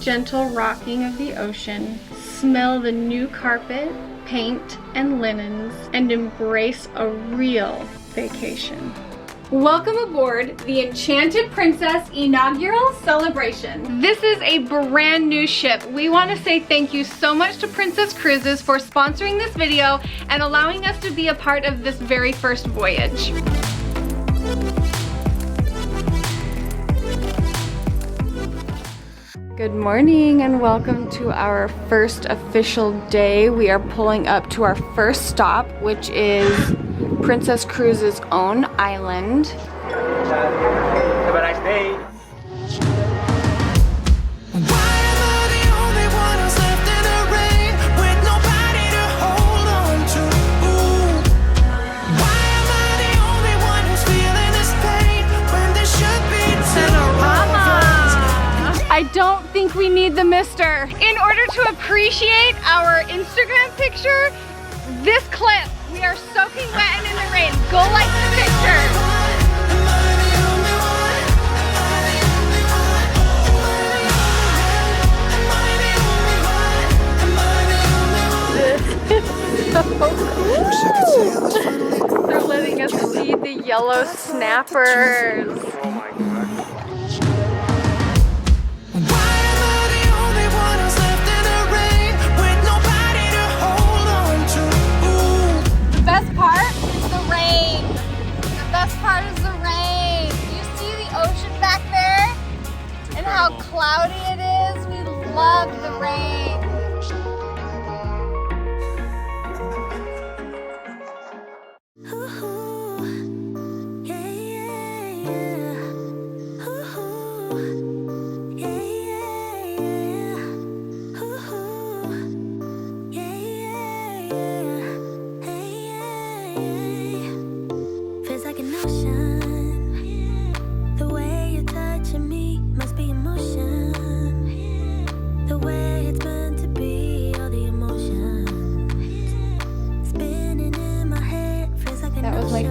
gentle rocking of the ocean, smell the new carpet, paint, and linens, and embrace a real vacation. Welcome aboard the Enchanted Princess inaugural celebration. This is a brand new ship. We want to say thank you so much to Princess Cruises for sponsoring this video and allowing us to be a part of this very first voyage. Good morning and welcome to our first official day. We are pulling up to our first stop, which is Princess Cruises' own island. Have a nice day. I don't think we need the mister. In order to appreciate our Instagram picture, this clip, we are soaking wet and in the rain. Go like the picture. This is so cool. They're letting us see the yellow snappers. Oh my god. Best part is the rain. The best part is the rain. Do you see the ocean back there? And how cloudy it is? We love the rain.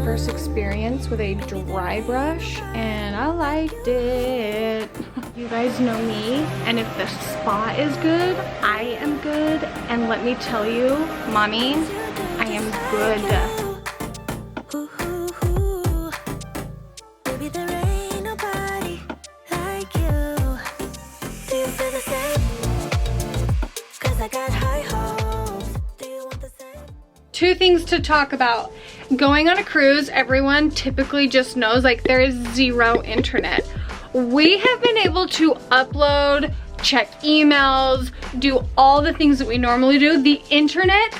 First experience with a dry brush and I liked it. You guys know me, and if the spa is good, I am good, and let me tell you, mommy, I am good. Two things to talk about. Going on a cruise, everyone typically just knows like there is zero internet. We have been able to upload, check emails, do all the things that we normally do. The internet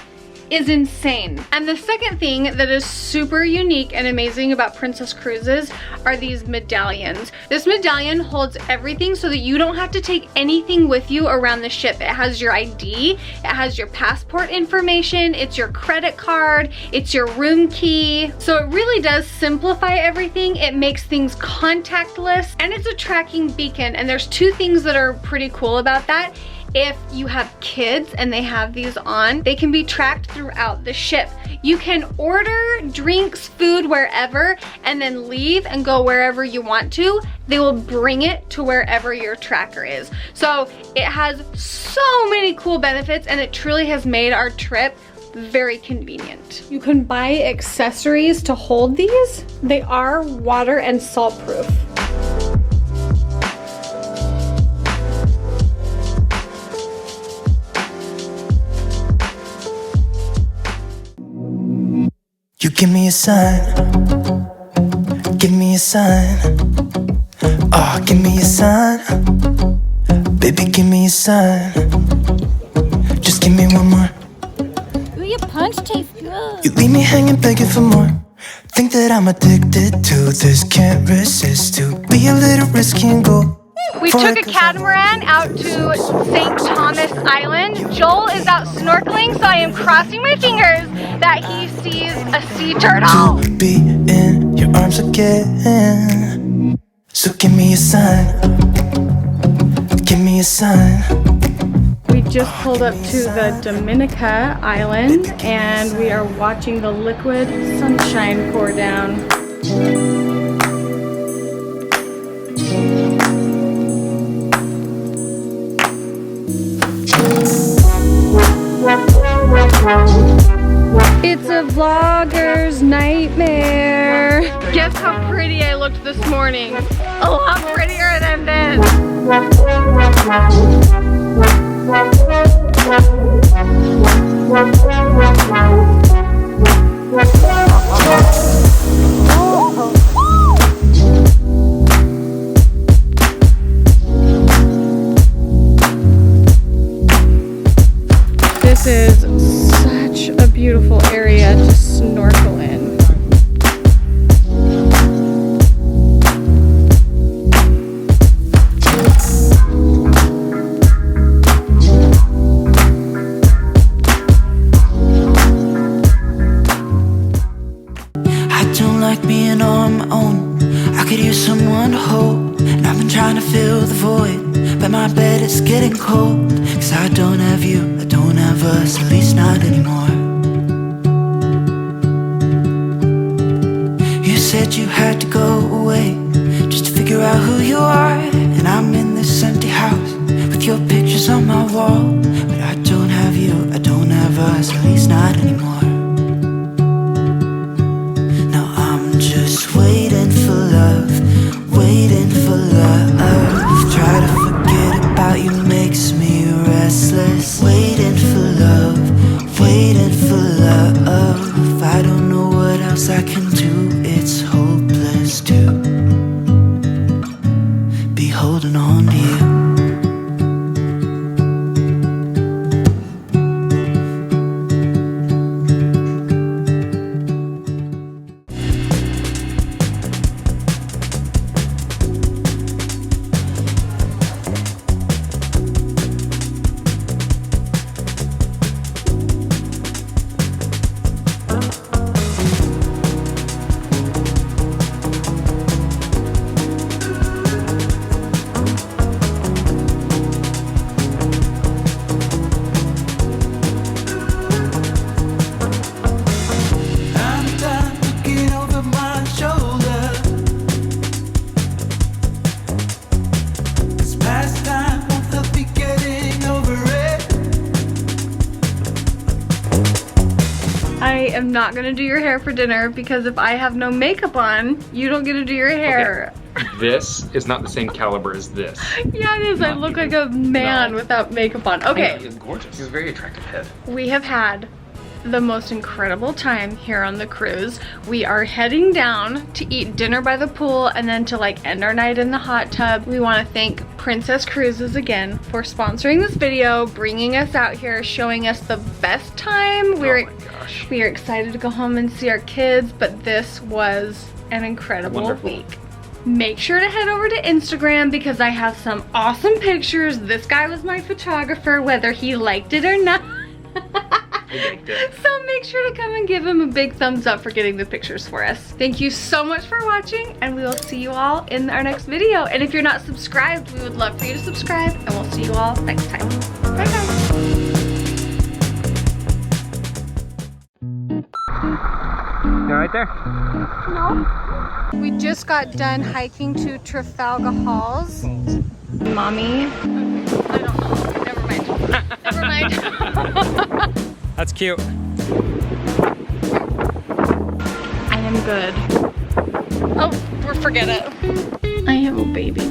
is insane. And the second thing that is super unique and amazing about Princess Cruises are these medallions. This medallion holds everything so that you don't have to take anything with you around the ship. It has your ID, it has your passport information, it's your credit card, it's your room key. So it really does simplify everything. It makes things contactless, and it's a tracking beacon. And there's two things that are pretty cool about that. If you have kids and they have these on, they can be tracked throughout the ship. You can order drinks, food, wherever, and then leave and go wherever you want to. They will bring it to wherever your tracker is. So it has so many cool benefits, and it truly has made our trip very convenient. You can buy accessories to hold these. They are water and salt proof. You give me a sign, give me a sign. Oh, give me a sign, baby, give me a sign. Just give me one more. Ooh, your punch tastes good. You leave me hanging, begging for more. Think that I'm addicted to this, can't resist to be a little risky and go. We took a catamaran out to St. Thomas Island. Joel is out snorkeling, so I am crossing my fingers that he sees a sea turtle. To be in your arms again. So give me a sign, give me a sign. We just pulled up to the Dominica Island and we are watching the liquid sunshine pour down. It's a vlogger's nightmare. Guess how pretty I looked this morning. A lot prettier than this. This is such a beautiful area to snorkel in. I don't like being on my own. I could use someone to hold, and I've been trying to fill the void, but my bed is getting cold. Cause I don't have you, I don't have us, at least not anymore. You said you had to go away just to figure out who you are, and I'm in this empty house with your pictures on my wall. But I don't have you, I don't have us, at least not anymore. Just waiting for love, waiting for love. Try to forget about you makes me restless. Waiting for love, waiting for love. I don't know what else I can do. It's hopeless to be holding on to you. I am not gonna do your hair for dinner because if I have no makeup on, you don't get to do your hair. Okay. This is not the same caliber as this. Yeah, it is. I look like a man without makeup on. Okay. He's gorgeous. He's a very attractive head. We have had the most incredible time here on the cruise. We are heading down to eat dinner by the pool and then to like end our night in the hot tub. We want to thank Princess Cruises again for sponsoring this video, bringing us out here, showing us the best time. Oh my gosh. We are excited to go home and see our kids, but this was an incredible Wonderful. week. Make sure to head over to Instagram because I have some awesome pictures. This guy was my photographer, whether he liked it or not. So make sure to come and give him a big thumbs up for getting the pictures for us. Thank you so much for watching, and we will see you all in our next video. And if you're not subscribed, we would love for you to subscribe, and we'll see you all next time. Bye guys. Go right there. No. We just got done hiking to Trafalgar Halls. Mommy? I don't know. Never mind. Never mind. That's cute. I am good. Oh, forget it. I have a baby.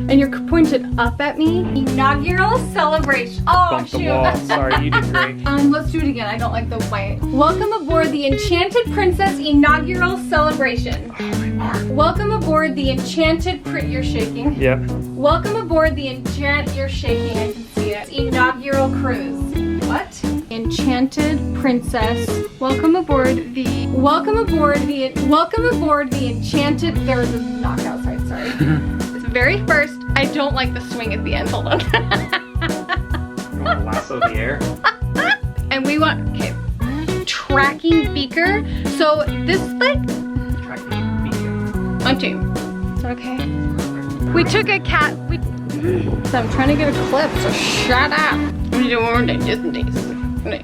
And you're pointed up at me. Inaugural celebration. Oh, Bump the shoot. wall. Sorry, you did great. Let's do it again. I don't like the white. Welcome aboard the Enchanted Princess inaugural celebration. Welcome aboard the Enchanted You're shaking. Yep. Welcome aboard the You're shaking. I can see it. Inaugural cruise. What? Enchanted Princess. Welcome aboard the Enchanted. There was a knockout side. Sorry. It's very first. I don't like the swing at the end. Hold on. You want to lasso the air? And we want tracking beaker. So this like Tracking beacon. 1, 2. Is that okay? We took a cat. So I'm trying to get a clip. So shut up. I'm gonna do one more day, just in case.